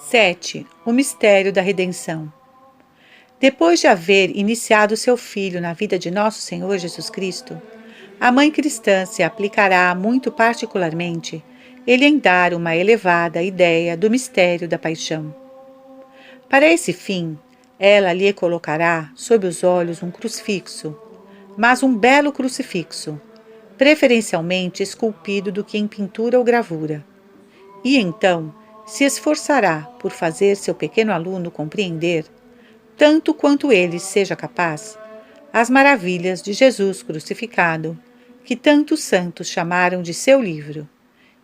7. O mistério da redenção. Depois de haver iniciado seu filho na vida de nosso Senhor Jesus Cristo, a mãe cristã se aplicará muito particularmente ele em dar uma elevada ideia do mistério da paixão. Para esse fim, ela lhe colocará sob os olhos um crucifixo, mas um belo crucifixo, preferencialmente esculpido do que em pintura ou gravura. E então se esforçará por fazer seu pequeno aluno compreender, tanto quanto ele seja capaz, as maravilhas de Jesus crucificado, que tantos santos chamaram de seu livro,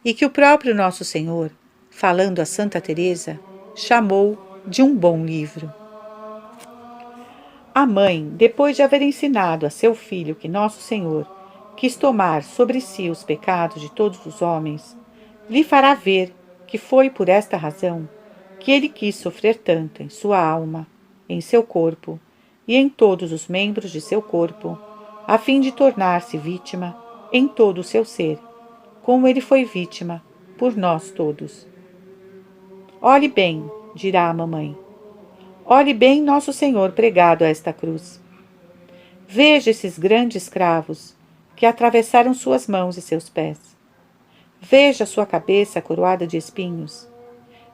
e que o próprio Nosso Senhor, falando a Santa Teresa, chamou de um bom livro. A mãe, depois de haver ensinado a seu filho que Nosso Senhor quis tomar sobre si os pecados de todos os homens, lhe fará ver que foi por esta razão que ele quis sofrer tanto em sua alma, em seu corpo e em todos os membros de seu corpo, a fim de tornar-se vítima em todo o seu ser, como ele foi vítima por nós todos. Olhe bem, dirá a mamãe. Olhe bem Nosso Senhor pregado a esta cruz. Veja esses grandes cravos que atravessaram suas mãos e seus pés. Veja sua cabeça coroada de espinhos.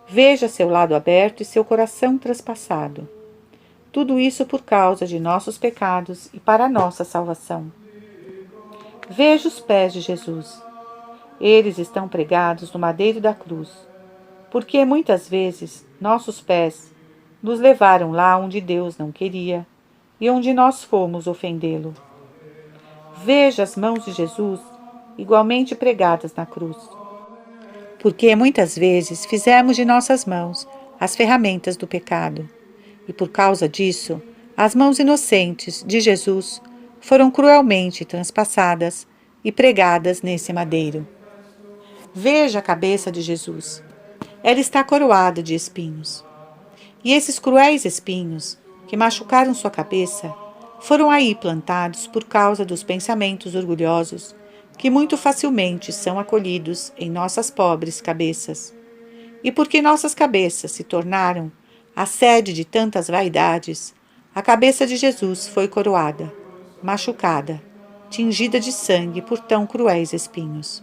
Veja seu lado aberto e seu coração traspassado. Tudo isso por causa de nossos pecados e para nossa salvação. Veja os pés de Jesus. Eles estão pregados no madeiro da cruz, porque muitas vezes nossos pés nos levaram lá onde Deus não queria e onde nós fomos ofendê-lo. Veja as mãos de Jesus igualmente pregadas na cruz, porque muitas vezes fizemos de nossas mãos as ferramentas do pecado, e por causa disso, as mãos inocentes de Jesus foram cruelmente transpassadas e pregadas nesse madeiro. Veja a cabeça de Jesus. Ela está coroada de espinhos. E esses cruéis espinhos, que machucaram sua cabeça, foram aí plantados por causa dos pensamentos orgulhosos, que muito facilmente são acolhidos em nossas pobres cabeças. E porque nossas cabeças se tornaram a sede de tantas vaidades, a cabeça de Jesus foi coroada, machucada, tingida de sangue por tão cruéis espinhos.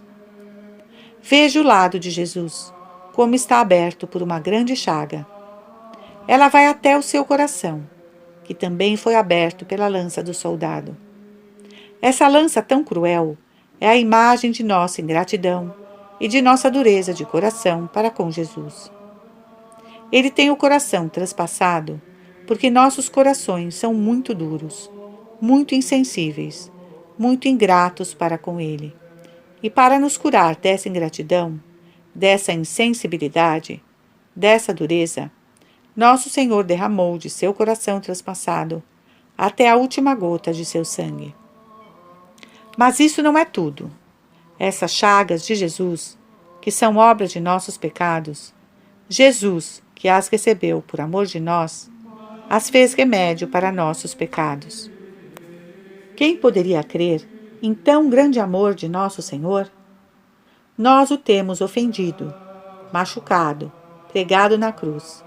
Veja o lado de Jesus, como está aberto por uma grande chaga. Ela vai até o seu coração, que também foi aberto pela lança do soldado. Essa lança tão cruel é a imagem de nossa ingratidão e de nossa dureza de coração para com Jesus. Ele tem o coração traspassado, porque nossos corações são muito duros, muito insensíveis, muito ingratos para com Ele. E para nos curar dessa ingratidão, dessa insensibilidade, dessa dureza, Nosso Senhor derramou de seu coração traspassado até a última gota de seu sangue. Mas isso não é tudo. Essas chagas de Jesus, que são obra de nossos pecados, Jesus, que as recebeu por amor de nós, as fez remédio para nossos pecados. Quem poderia crer em tão grande amor de nosso Senhor? Nós o temos ofendido, machucado, pregado na cruz.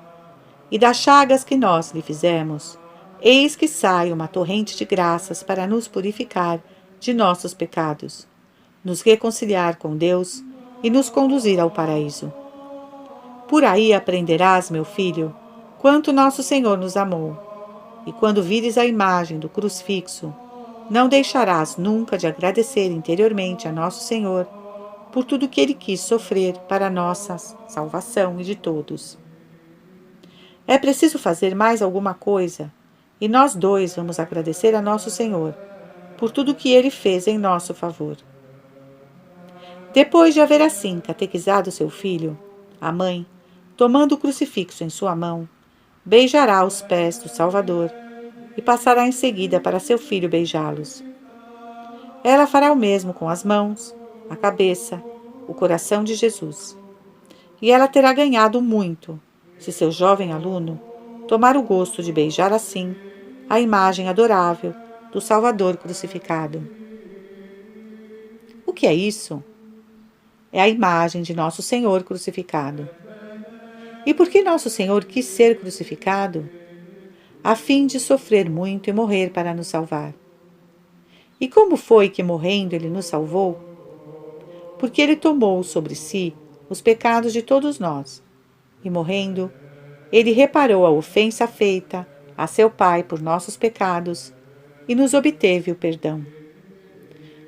E das chagas que nós lhe fizemos, eis que sai uma torrente de graças para nos purificar de nossos pecados, nos reconciliar com Deus e nos conduzir ao paraíso. Por aí aprenderás, meu filho, quanto nosso Senhor nos amou, e quando vires a imagem do crucifixo, não deixarás nunca de agradecer interiormente a nosso Senhor por tudo que Ele quis sofrer para nossa salvação e de todos. É preciso fazer mais alguma coisa, e nós dois vamos agradecer a nosso Senhor por tudo que Ele fez em nosso favor. Depois de haver assim catequizado seu filho, a mãe, tomando o crucifixo em sua mão, beijará os pés do Salvador e passará em seguida para seu filho beijá-los. Ela fará o mesmo com as mãos, a cabeça, o coração de Jesus. E ela terá ganhado muito, se seu jovem aluno tomar o gosto de beijar assim a imagem adorável do Salvador crucificado. O que é isso? É a imagem de Nosso Senhor crucificado. E por que nosso Senhor quis ser crucificado? A fim de sofrer muito e morrer para nos salvar. E como foi que, morrendo, ele nos salvou? Porque ele tomou sobre si os pecados de todos nós, e morrendo, ele reparou a ofensa feita a seu Pai por nossos pecados e nos obteve o perdão.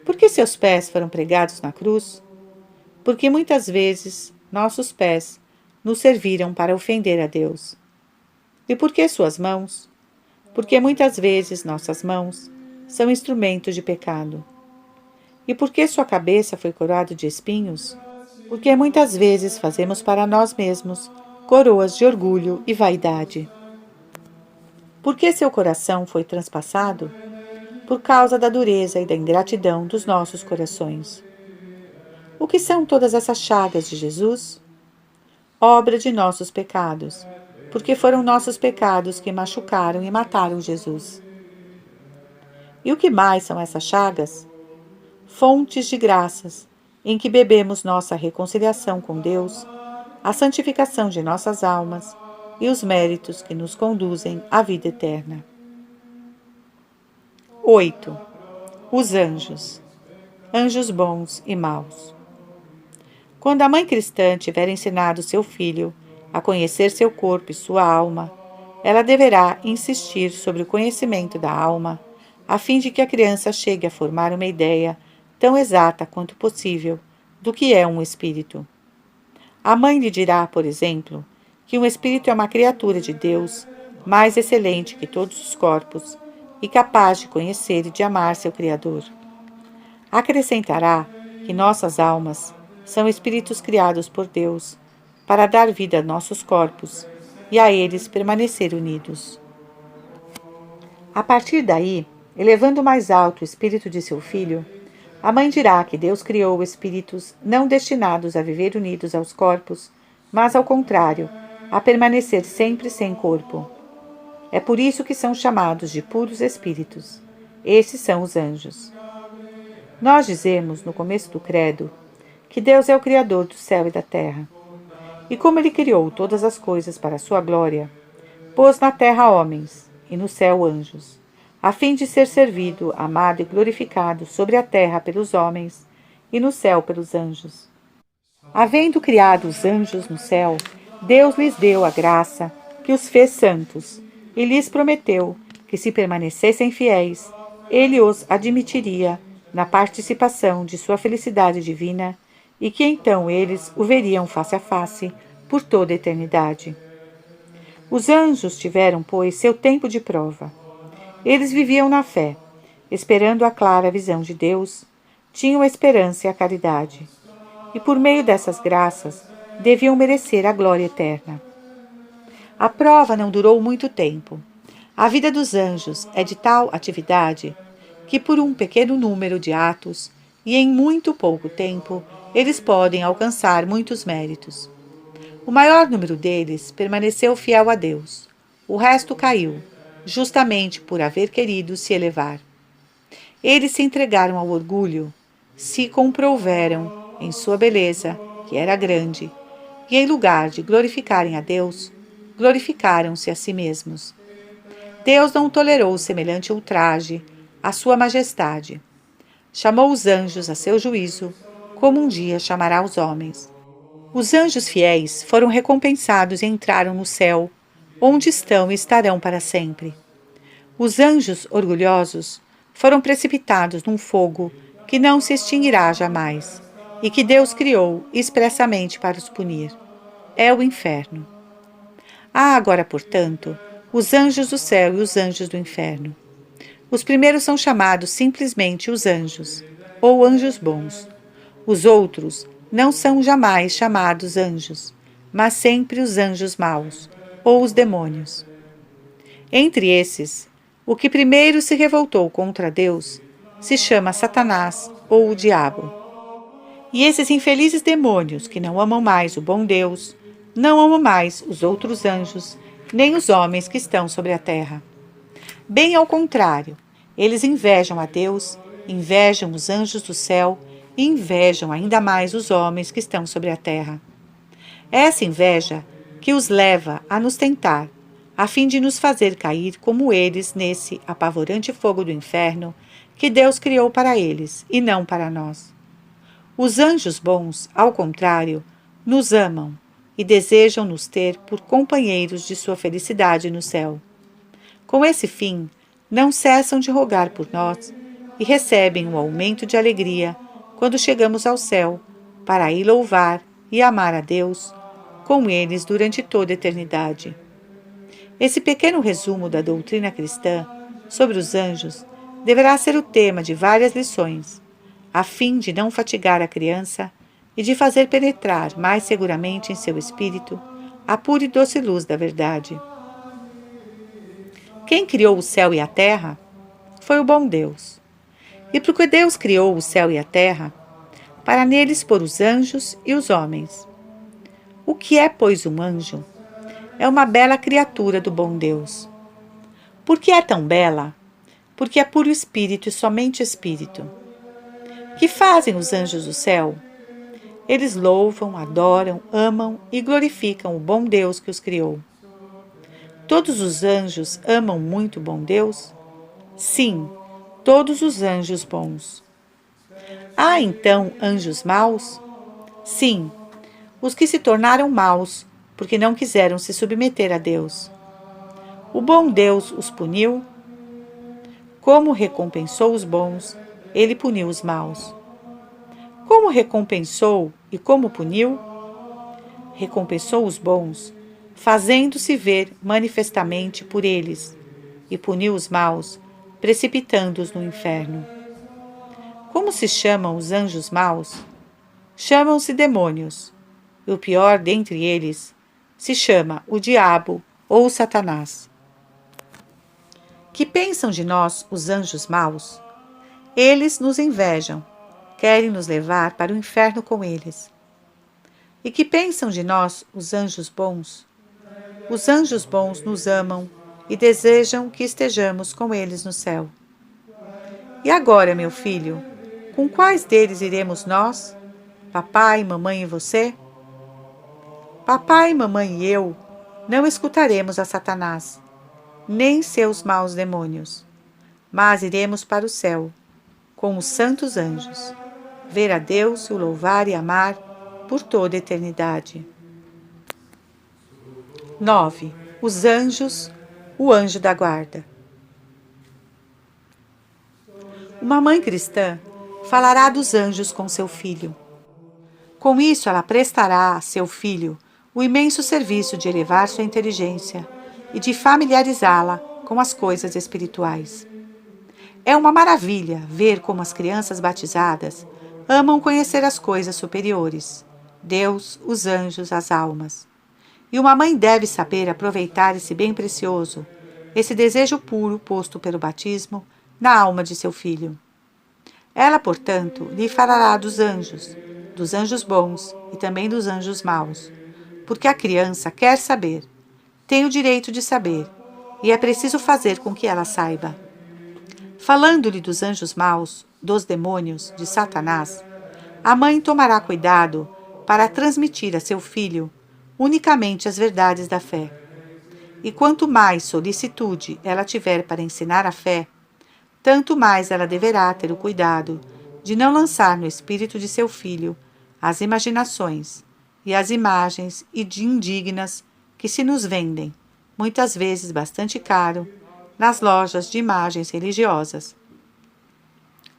Por que seus pés foram pregados na cruz? Porque muitas vezes nossos pés nos serviram para ofender a Deus. E por que suas mãos? Porque muitas vezes nossas mãos são instrumentos de pecado. E por que sua cabeça foi coroada de espinhos? Porque muitas vezes fazemos para nós mesmos coroas de orgulho e vaidade. Por que seu coração foi transpassado? Por causa da dureza e da ingratidão dos nossos corações. O que são todas essas chagas de Jesus? Obra de nossos pecados, porque foram nossos pecados que machucaram e mataram Jesus. E o que mais são essas chagas? Fontes de graças, em que bebemos nossa reconciliação com Deus, a santificação de nossas almas e os méritos que nos conduzem à vida eterna. 8. Os anjos. Anjos bons e maus. Quando a mãe cristã tiver ensinado seu filho a conhecer seu corpo e sua alma, ela deverá insistir sobre o conhecimento da alma, a fim de que a criança chegue a formar uma ideia tão exata quanto possível do que é um espírito. A mãe lhe dirá, por exemplo, que um espírito é uma criatura de Deus, mais excelente que todos os corpos e capaz de conhecer e de amar seu Criador. Acrescentará que nossas almas são espíritos criados por Deus para dar vida a nossos corpos e a eles permanecer unidos. A partir daí, elevando mais alto o espírito de seu filho, a mãe dirá que Deus criou espíritos não destinados a viver unidos aos corpos, mas, ao contrário, a permanecer sempre sem corpo. É por isso que são chamados de puros espíritos. Esses são os anjos. Nós dizemos, no começo do credo, que Deus é o Criador do céu e da terra. E como Ele criou todas as coisas para a sua glória, pôs na terra homens e no céu anjos, a fim de ser servido, amado e glorificado sobre a terra pelos homens e no céu pelos anjos. Havendo criado os anjos no céu, Deus lhes deu a graça que os fez santos e lhes prometeu que, se permanecessem fiéis, Ele os admitiria na participação de sua felicidade divina e que então eles o veriam face a face por toda a eternidade. Os anjos tiveram, pois, seu tempo de prova. Eles viviam na fé, esperando a clara visão de Deus, tinham a esperança e a caridade, e por meio dessas graças deviam merecer a glória eterna. A prova não durou muito tempo. A vida dos anjos é de tal atividade que, por um pequeno número de atos e em muito pouco tempo, eles podem alcançar muitos méritos. O maior número deles permaneceu fiel a Deus. O resto caiu, justamente por haver querido se elevar. Eles se entregaram ao orgulho, se comprouveram em sua beleza, que era grande, e em lugar de glorificarem a Deus, glorificaram-se a si mesmos. Deus não tolerou semelhante ultraje à sua majestade. Chamou os anjos a seu juízo, como um dia chamará os homens. Os anjos fiéis foram recompensados e entraram no céu, onde estão e estarão para sempre. Os anjos orgulhosos foram precipitados num fogo que não se extinguirá jamais, e que Deus criou expressamente para os punir. É o inferno. Há agora, portanto, os anjos do céu e os anjos do inferno. Os primeiros são chamados simplesmente os anjos, ou anjos bons. Os outros não são jamais chamados anjos, mas sempre os anjos maus, ou os demônios. Entre esses, o que primeiro se revoltou contra Deus se chama Satanás ou o diabo. E esses infelizes demônios que não amam mais o bom Deus, não amam mais os outros anjos, nem os homens que estão sobre a terra. Bem ao contrário, eles invejam a Deus, invejam os anjos do céu e invejam ainda mais os homens que estão sobre a terra. Essa inveja que os leva a nos tentar, a fim de nos fazer cair como eles nesse apavorante fogo do inferno que Deus criou para eles e não para nós. Os anjos bons, ao contrário, nos amam e desejam nos ter por companheiros de sua felicidade no céu. Com esse fim, não cessam de rogar por nós e recebem um aumento de alegria quando chegamos ao céu, para ir louvar e amar a Deus com eles durante toda a eternidade. Esse pequeno resumo da doutrina cristã sobre os anjos deverá ser o tema de várias lições, a fim de não fatigar a criança e de fazer penetrar mais seguramente em seu espírito a pura e doce luz da verdade. Quem criou o céu e a terra foi o bom Deus. E porque Deus criou o céu e a terra, para neles pôr os anjos e os homens. O que é, pois, um anjo? É uma bela criatura do bom Deus. Por que é tão bela? Porque é puro espírito e somente espírito. Que fazem os anjos do céu? Eles louvam, adoram, amam e glorificam o bom Deus que os criou. Todos os anjos amam muito o bom Deus? Sim, todos os anjos bons. Há então anjos maus? Sim, os que se tornaram maus porque não quiseram se submeter a Deus. O bom Deus os puniu? Como recompensou os bons, ele puniu os maus. Como recompensou e como puniu? Recompensou os bons, fazendo-se ver manifestamente por eles, e puniu os maus, precipitando-os no inferno. Como se chamam os anjos maus? Chamam-se demônios, e o pior dentre eles se chama o diabo ou Satanás. Que pensam de nós os anjos maus? Eles nos invejam, querem nos levar para o inferno com eles. E que pensam de nós os anjos bons? Os anjos bons nos amam e desejam que estejamos com eles no céu. E agora, meu filho, com quais deles iremos nós? Papai, mamãe e você? Papai, mamãe e eu não escutaremos a Satanás, nem seus maus demônios, mas iremos para o céu, com os santos anjos, ver a Deus, o louvar e amar por toda a eternidade. 9. Os anjos, o anjo da guarda. Uma mãe cristã falará dos anjos com seu filho. Com isso, ela prestará a seu filho o imenso serviço de elevar sua inteligência e de familiarizá-la com as coisas espirituais. É uma maravilha ver como as crianças batizadas amam conhecer as coisas superiores, Deus, os anjos, as almas. E uma mãe deve saber aproveitar esse bem precioso, esse desejo puro posto pelo batismo na alma de seu filho. Ela, portanto, lhe falará dos anjos bons e também dos anjos maus, porque a criança quer saber, tem o direito de saber, e é preciso fazer com que ela saiba. Falando-lhe dos anjos maus, dos demônios, de Satanás, a mãe tomará cuidado para transmitir a seu filho unicamente as verdades da fé. E quanto mais solicitude ela tiver para ensinar a fé, tanto mais ela deverá ter o cuidado de não lançar no espírito de seu filho as imaginações e as imagens indignas que se nos vendem, muitas vezes bastante caro, nas lojas de imagens religiosas.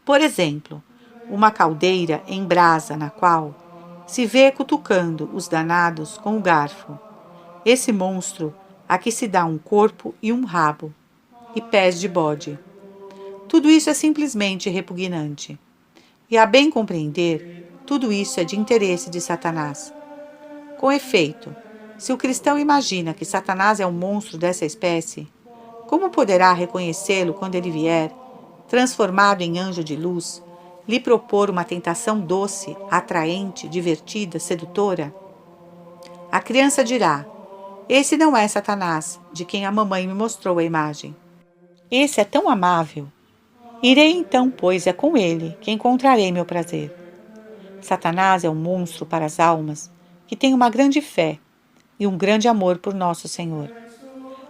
Por exemplo, uma caldeira em brasa na qual se vê cutucando os danados com o garfo. Esse monstro a que se dá um corpo e um rabo, e pés de bode. Tudo isso é simplesmente repugnante. E a bem compreender, tudo isso é de interesse de Satanás. Com efeito, se o cristão imagina que Satanás é um monstro dessa espécie, como poderá reconhecê-lo quando ele vier, transformado em anjo de luz, lhe propor uma tentação doce, atraente, divertida, sedutora? A criança dirá: esse não é Satanás, de quem a mamãe me mostrou a imagem. Esse é tão amável. Irei então, pois é com ele que encontrarei meu prazer. Satanás é um monstro para as almas que têm uma grande fé e um grande amor por nosso Senhor.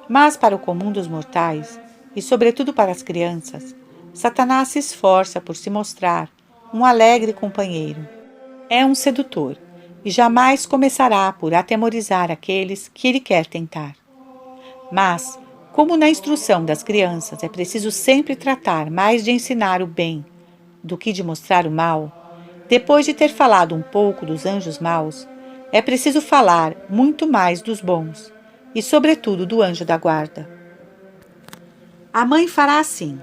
Mas para o comum dos mortais, e sobretudo para as crianças, Satanás se esforça por se mostrar um alegre companheiro. É um sedutor e jamais começará por atemorizar aqueles que ele quer tentar. Mas, como na instrução das crianças é preciso sempre tratar mais de ensinar o bem do que de mostrar o mal, depois de ter falado um pouco dos anjos maus, é preciso falar muito mais dos bons e, sobretudo, do anjo da guarda. A mãe fará assim: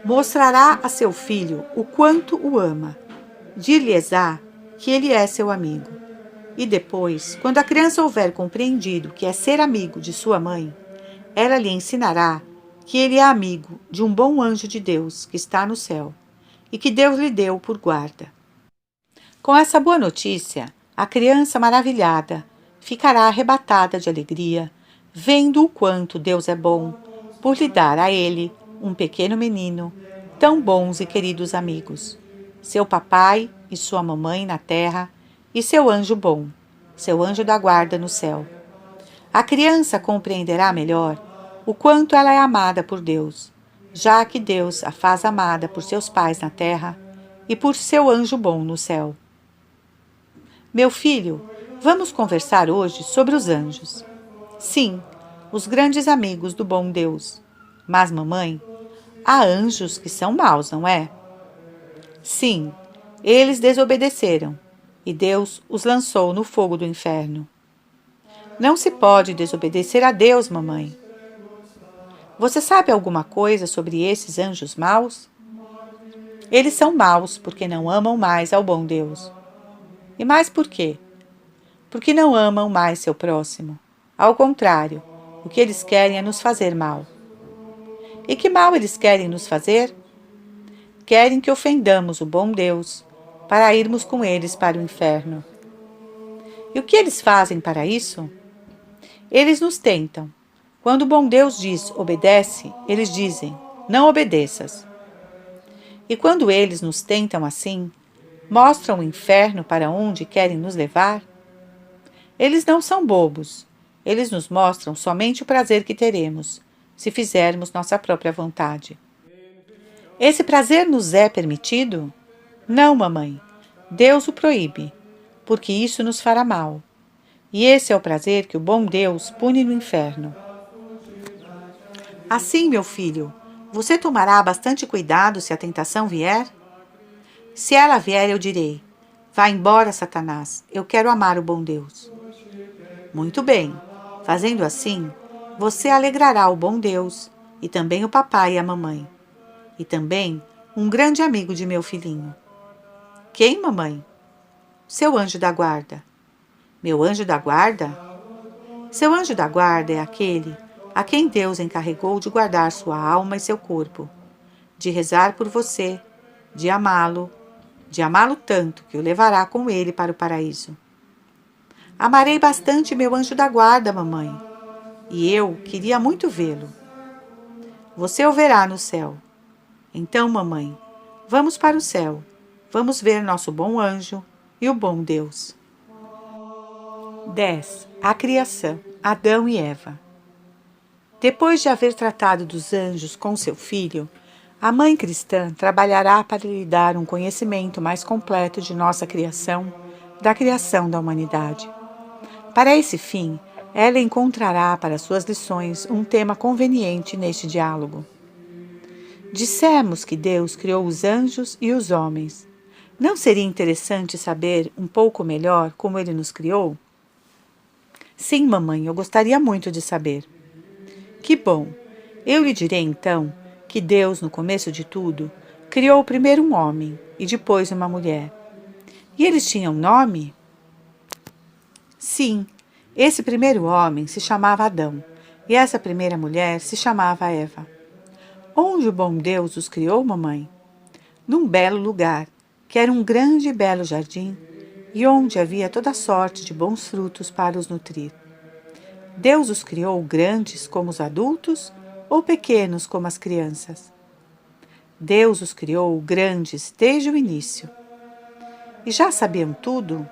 mostrará a seu filho o quanto o ama, dir-lhes-á que ele é seu amigo. E depois, quando a criança houver compreendido que é ser amigo de sua mãe, ela lhe ensinará que ele é amigo de um bom anjo de Deus que está no céu e que Deus lhe deu por guarda. Com essa boa notícia, a criança maravilhada ficará arrebatada de alegria, vendo o quanto Deus é bom, por lhe dar a ele, um pequeno menino, tão bons e queridos amigos, seu papai e sua mamãe na terra e seu anjo bom, seu anjo da guarda no céu. A criança compreenderá melhor o quanto ela é amada por Deus, já que Deus a faz amada por seus pais na terra e por seu anjo bom no céu. Meu filho, vamos conversar hoje sobre os anjos. Sim, os grandes amigos do bom Deus. Mas, mamãe, há anjos que são maus, não é? Sim, eles desobedeceram e Deus os lançou no fogo do inferno. Não se pode desobedecer a Deus, mamãe. Você sabe alguma coisa sobre esses anjos maus? Eles são maus porque não amam mais ao bom Deus. E mais por quê? Porque não amam mais seu próximo. Ao contrário, o que eles querem é nos fazer mal. E que mal eles querem nos fazer? Querem que ofendamos o bom Deus, para irmos com eles para o inferno. E o que eles fazem para isso? Eles nos tentam. Quando o bom Deus diz obedece, eles dizem não obedeças. E quando eles nos tentam assim, mostram o inferno para onde querem nos levar? Eles não são bobos. Eles nos mostram somente o prazer que teremos, se fizermos nossa própria vontade. Esse prazer nos é permitido? Não, mamãe. Deus o proíbe, porque isso nos fará mal. E esse é o prazer que o bom Deus pune no inferno. Assim, meu filho, você tomará bastante cuidado se a tentação vier? Se ela vier, eu direi: vá embora, Satanás, eu quero amar o bom Deus. Muito bem, fazendo assim, você alegrará o bom Deus, e também o papai e a mamãe, e também um grande amigo de meu filhinho. Quem, mamãe? Seu anjo da guarda. Meu anjo da guarda? Seu anjo da guarda é aquele a quem Deus encarregou de guardar sua alma e seu corpo, de rezar por você, de amá-lo tanto que o levará com ele para o paraíso. Amarei bastante meu anjo da guarda, mamãe, e eu queria muito vê-lo. Você o verá no céu. Então, mamãe, vamos para o céu. Vamos ver nosso bom anjo e o bom Deus. 10. A criação, Adão e Eva. Depois de haver tratado dos anjos com seu filho, a mãe cristã trabalhará para lhe dar um conhecimento mais completo de nossa criação, da criação da humanidade. Para esse fim, ela encontrará para suas lições um tema conveniente neste diálogo. Dissemos que Deus criou os anjos e os homens. Não seria interessante saber um pouco melhor como ele nos criou? Sim, mamãe, eu gostaria muito de saber. Que bom! Eu lhe direi então que Deus, no começo de tudo, criou primeiro um homem e depois uma mulher. E eles tinham nome? Sim, esse primeiro homem se chamava Adão e essa primeira mulher se chamava Eva. Onde o bom Deus os criou, mamãe? Num belo lugar, que era um grande e belo jardim, e onde havia toda sorte de bons frutos para os nutrir. Deus os criou grandes como os adultos ou pequenos como as crianças? Deus os criou grandes desde o início. E já sabiam tudo?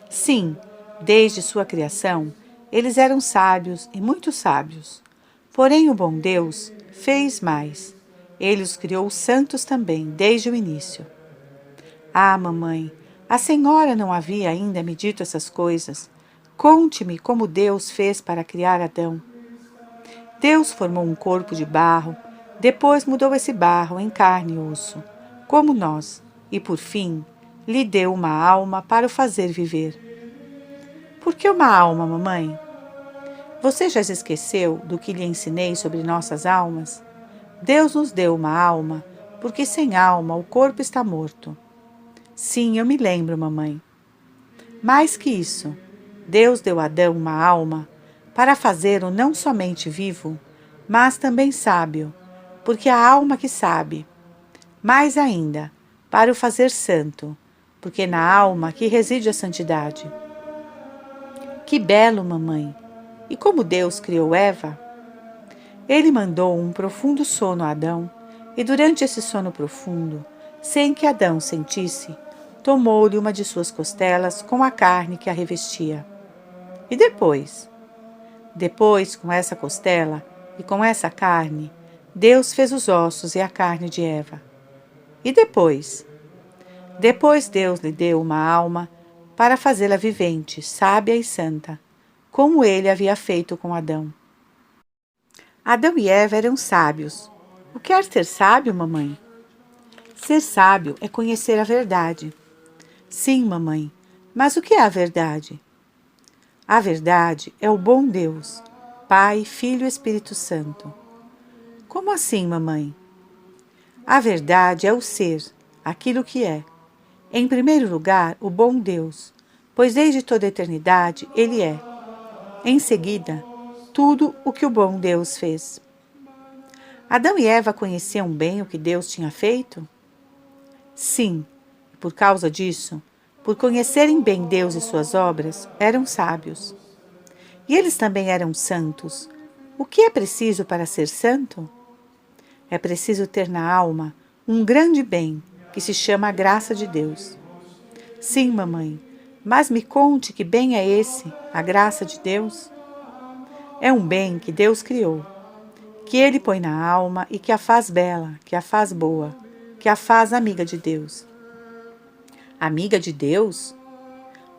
Sim, Desde sua criação, eles eram sábios e muito sábios. Porém, o bom Deus fez mais. Ele os criou santos também, desde o início. Ah, mamãe, a senhora não havia ainda me dito essas coisas. Conte-me como Deus fez para criar Adão. Deus formou um corpo de barro, depois mudou esse barro em carne e osso, como nós, e por fim, lhe deu uma alma para o fazer viver. Por que uma alma, mamãe? Você já se esqueceu do que lhe ensinei sobre nossas almas? Deus nos deu uma alma, porque sem alma o corpo está morto. Sim, eu me lembro, mamãe. Mais que isso, Deus deu a Adão uma alma para fazê-lo não somente vivo, mas também sábio, porque a alma que sabe. Mais ainda, para o fazer santo, porque na alma que reside a santidade. Que belo, mamãe! E como Deus criou Eva? Ele mandou um profundo sono a Adão, e durante esse sono profundo, sem que Adão sentisse, tomou-lhe uma de suas costelas com a carne que a revestia. E depois? Depois, com essa costela e com essa carne, Deus fez os ossos e a carne de Eva. E depois? Depois Deus lhe deu uma alma para fazê-la vivente, sábia e santa, como ele havia feito com Adão. Adão e Eva eram sábios. O que é ser sábio, mamãe? Ser sábio é conhecer a verdade. Sim, mamãe, mas o que é a verdade? A verdade é o bom Deus, Pai, Filho e Espírito Santo. Como assim, mamãe? A verdade é o ser, aquilo que é. Em primeiro lugar, o bom Deus, pois desde toda a eternidade Ele é. Em seguida, tudo o que o bom Deus fez. Adão e Eva conheciam bem o que Deus tinha feito? Sim, e por causa disso, por conhecerem bem Deus e suas obras, eram sábios. E eles também eram santos. O que é preciso para ser santo? É preciso ter na alma um grande bem, que se chama a graça de Deus. Sim, mamãe, mas me conte que bem é esse, a graça de Deus? É um bem que Deus criou, que Ele põe na alma e que a faz bela, que a faz boa, que a faz amiga de Deus. Amiga de Deus?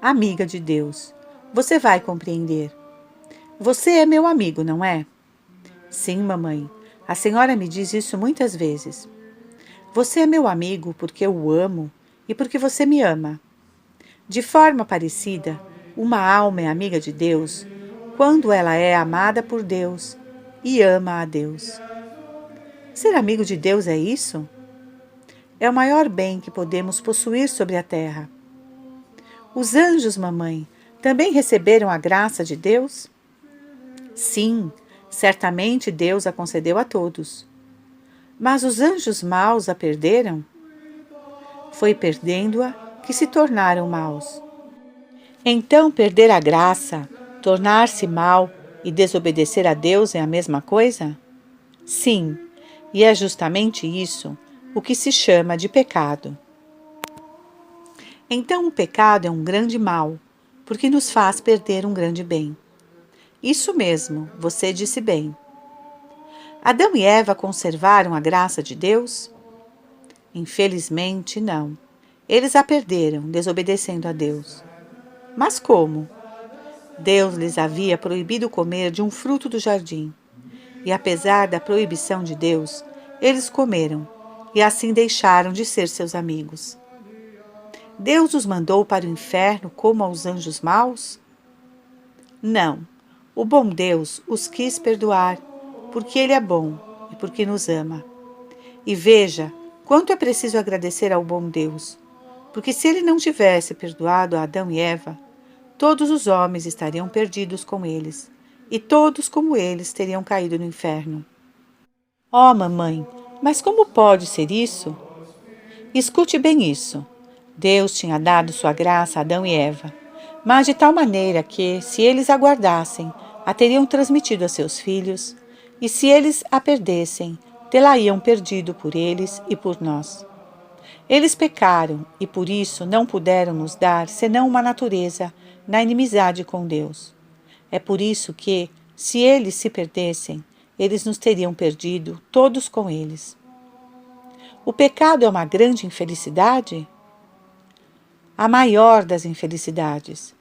Amiga de Deus. Você vai compreender. Você é meu amigo, não é? Sim, mamãe. A senhora me diz isso muitas vezes. Você é meu amigo porque eu o amo e porque você me ama. De forma parecida, uma alma é amiga de Deus quando ela é amada por Deus e ama a Deus. Ser amigo de Deus é isso? É o maior bem que podemos possuir sobre a terra. Os anjos, mamãe, também receberam a graça de Deus? Sim, certamente Deus a concedeu a todos. Mas os anjos maus a perderam? Foi perdendo-a que se tornaram maus. Então, perder a graça, tornar-se mau e desobedecer a Deus é a mesma coisa? Sim, e é justamente isso o que se chama de pecado. Então, o pecado é um grande mal, porque nos faz perder um grande bem. Isso mesmo, você disse bem. Adão e Eva conservaram a graça de Deus? Infelizmente, não. Eles a perderam, desobedecendo a Deus. Mas como? Deus lhes havia proibido comer de um fruto do jardim. E apesar da proibição de Deus, eles comeram, e assim deixaram de ser seus amigos. Deus os mandou para o inferno como aos anjos maus? Não. O bom Deus os quis perdoar, porque Ele é bom e porque nos ama. E veja quanto é preciso agradecer ao bom Deus, porque se Ele não tivesse perdoado a Adão e Eva, todos os homens estariam perdidos com eles, e todos como eles teriam caído no inferno. Oh, mamãe, mas como pode ser isso? Escute bem isso. Deus tinha dado sua graça a Adão e Eva, mas de tal maneira que, se eles a guardassem, a teriam transmitido a seus filhos, e se eles a perdessem, tê-la-iam perdido por eles e por nós. Eles pecaram e por isso não puderam nos dar senão uma natureza na inimizade com Deus. É por isso que, se eles se perdessem, eles nos teriam perdido todos com eles. O pecado é uma grande infelicidade? A maior das infelicidades.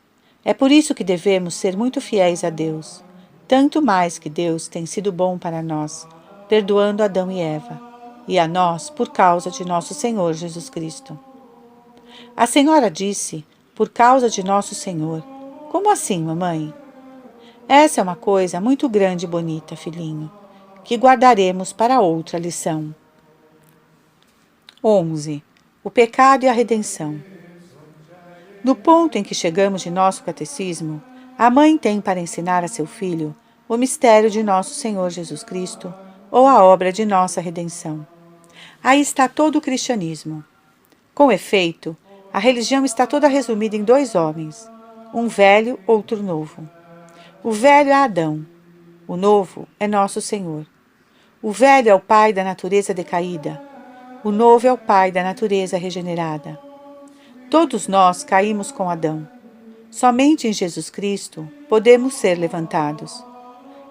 É por isso que devemos ser muito fiéis a Deus, tanto mais que Deus tem sido bom para nós, perdoando Adão e Eva, e a nós por causa de nosso Senhor Jesus Cristo. A senhora disse, por causa de nosso Senhor. Como assim, mamãe? Essa é uma coisa muito grande e bonita, filhinho, que guardaremos para outra lição. 11. O pecado e a redenção. No ponto em que chegamos de nosso catecismo, a mãe tem para ensinar a seu filho o mistério de nosso Senhor Jesus Cristo ou a obra de nossa redenção. Aí está todo o cristianismo. Com efeito, a religião está toda resumida em dois homens, um velho, outro novo. O velho é Adão, o novo é nosso Senhor. O velho é o pai da natureza decaída, o novo é o pai da natureza regenerada. Todos nós caímos com Adão. Somente em Jesus Cristo podemos ser levantados.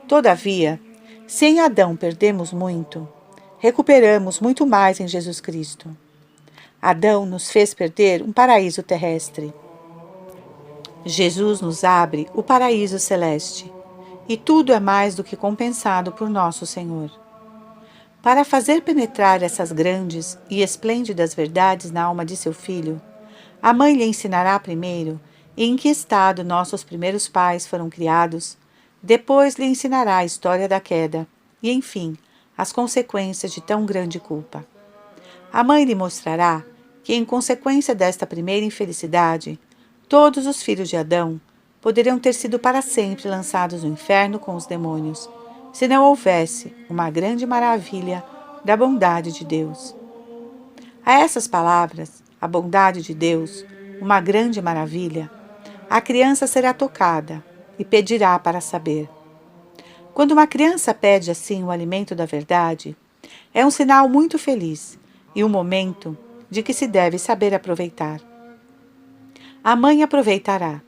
Todavia, se em Adão perdemos muito, recuperamos muito mais em Jesus Cristo. Adão nos fez perder um paraíso terrestre. Jesus nos abre o paraíso celeste, e tudo é mais do que compensado por nosso Senhor. Para fazer penetrar essas grandes e esplêndidas verdades na alma de seu filho, a mãe lhe ensinará primeiro em que estado nossos primeiros pais foram criados, depois lhe ensinará a história da queda e, enfim, as consequências de tão grande culpa. A mãe lhe mostrará que, em consequência desta primeira infelicidade, todos os filhos de Adão poderiam ter sido para sempre lançados no inferno com os demônios, se não houvesse uma grande maravilha da bondade de Deus. A essas palavras, a bondade de Deus, uma grande maravilha, a criança será tocada e pedirá para saber. Quando uma criança pede assim o alimento da verdade, é um sinal muito feliz e um momento de que se deve saber aproveitar. A mãe aproveitará.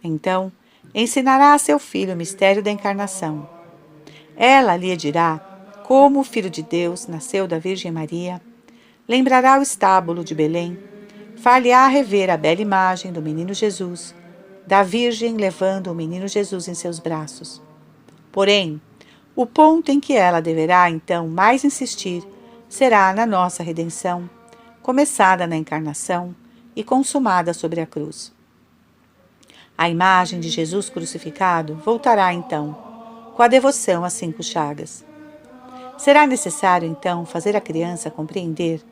Então, ensinará a seu filho o mistério da encarnação. Ela lhe dirá como o Filho de Deus nasceu da Virgem Maria, lembrará o estábulo de Belém, far-lhe-á rever a bela imagem do menino Jesus, da Virgem levando o menino Jesus em seus braços. Porém, o ponto em que ela deverá então mais insistir será na nossa redenção, começada na encarnação e consumada sobre a cruz. A imagem de Jesus crucificado voltará então, com a devoção às 5 chagas. Será necessário então fazer a criança compreender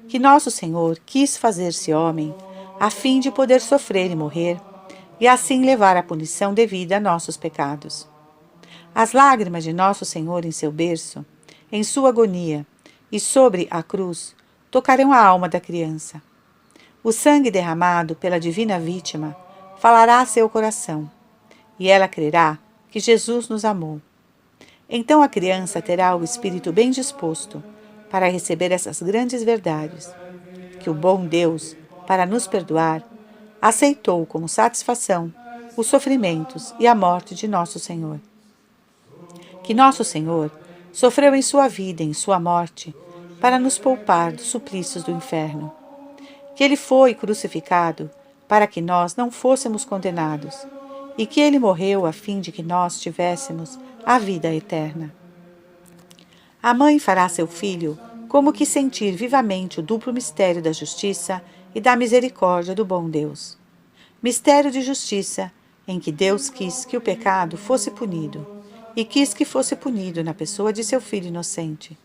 que nosso Senhor quis fazer-se homem a fim de poder sofrer e morrer, e assim levar a punição devida a nossos pecados. As lágrimas de nosso Senhor em seu berço, em sua agonia e sobre a cruz, tocarão a alma da criança. O sangue derramado pela divina vítima falará a seu coração, e ela crerá que Jesus nos amou. Então a criança terá o espírito bem disposto para receber essas grandes verdades, que o bom Deus, para nos perdoar, aceitou como satisfação os sofrimentos e a morte de nosso Senhor. Que nosso Senhor sofreu em sua vida e em sua morte para nos poupar dos suplícios do inferno. Que ele foi crucificado para que nós não fôssemos condenados, e que ele morreu a fim de que nós tivéssemos a vida eterna. A mãe fará seu filho como que sentir vivamente o duplo mistério da justiça e da misericórdia do bom Deus. Mistério de justiça, em que Deus quis que o pecado fosse punido, e quis que fosse punido na pessoa de seu filho inocente.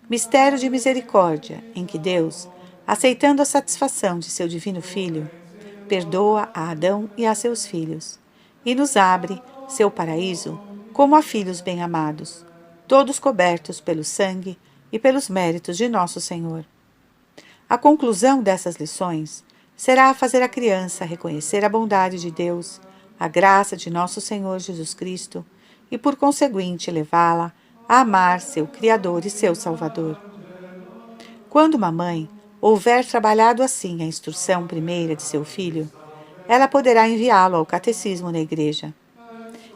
Mistério de misericórdia, em que Deus, aceitando a satisfação de seu divino Filho, perdoa a Adão e a seus filhos, e nos abre seu paraíso como a filhos bem-amados, todos cobertos pelo sangue e pelos méritos de nosso Senhor. A conclusão dessas lições será fazer a criança reconhecer a bondade de Deus, a graça de nosso Senhor Jesus Cristo e, por conseguinte, levá-la a amar seu Criador e seu Salvador. Quando uma mãe houver trabalhado assim a instrução primeira de seu filho, ela poderá enviá-lo ao catecismo na igreja.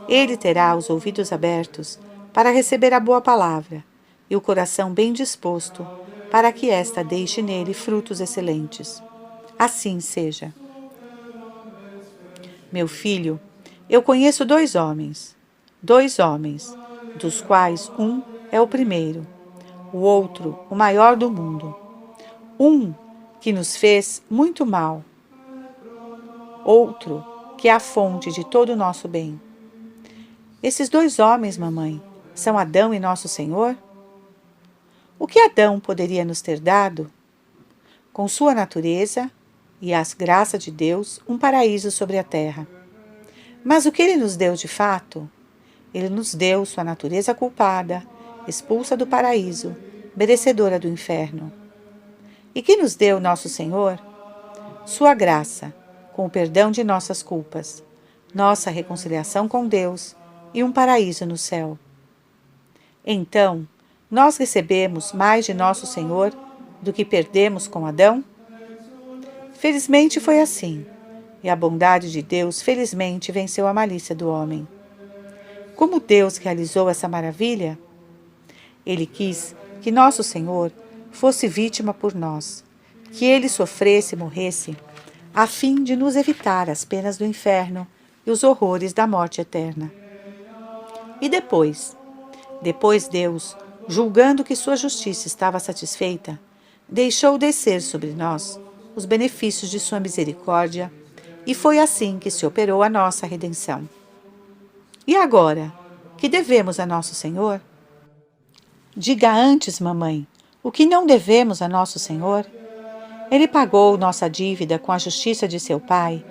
Ele terá os ouvidos abertos para receber a boa palavra e o coração bem disposto para que esta deixe nele frutos excelentes. Assim seja. Meu filho, eu conheço dois homens, dos quais um é o primeiro, o outro o maior do mundo. Um que nos fez muito mal, outro que é a fonte de todo o nosso bem. Esses dois homens, mamãe, são Adão e nosso Senhor? O que Adão poderia nos ter dado? Com sua natureza e as graças de Deus, um paraíso sobre a terra. Mas o que ele nos deu de fato? Ele nos deu sua natureza culpada, expulsa do paraíso, merecedora do inferno. E que nos deu nosso Senhor? Sua graça, com o perdão de nossas culpas, nossa reconciliação com Deus e um paraíso no céu. Então, nós recebemos mais de nosso Senhor do que perdemos com Adão? Felizmente foi assim, e a bondade de Deus felizmente venceu a malícia do homem. Como Deus realizou essa maravilha? Ele quis que nosso Senhor fosse vítima por nós, que ele sofresse e morresse, a fim de nos evitar as penas do inferno e os horrores da morte eterna. E depois Deus, julgando que sua justiça estava satisfeita, deixou descer sobre nós os benefícios de sua misericórdia, e foi assim que se operou a nossa redenção. E agora, que devemos a nosso Senhor? Diga antes, mamãe, o que não devemos a nosso Senhor? Ele pagou nossa dívida com a justiça de seu Pai.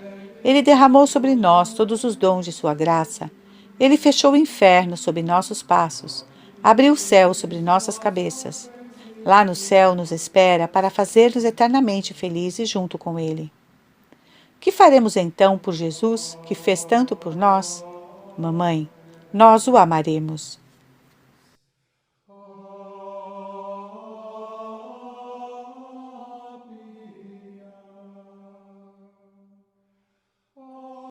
Ele derramou sobre nós todos os dons de sua graça. Ele fechou o inferno sob nossos passos. Abriu o céu sobre nossas cabeças. Lá no céu nos espera para fazer-nos eternamente felizes junto com Ele. Que faremos então por Jesus, que fez tanto por nós? Mamãe, nós o amaremos.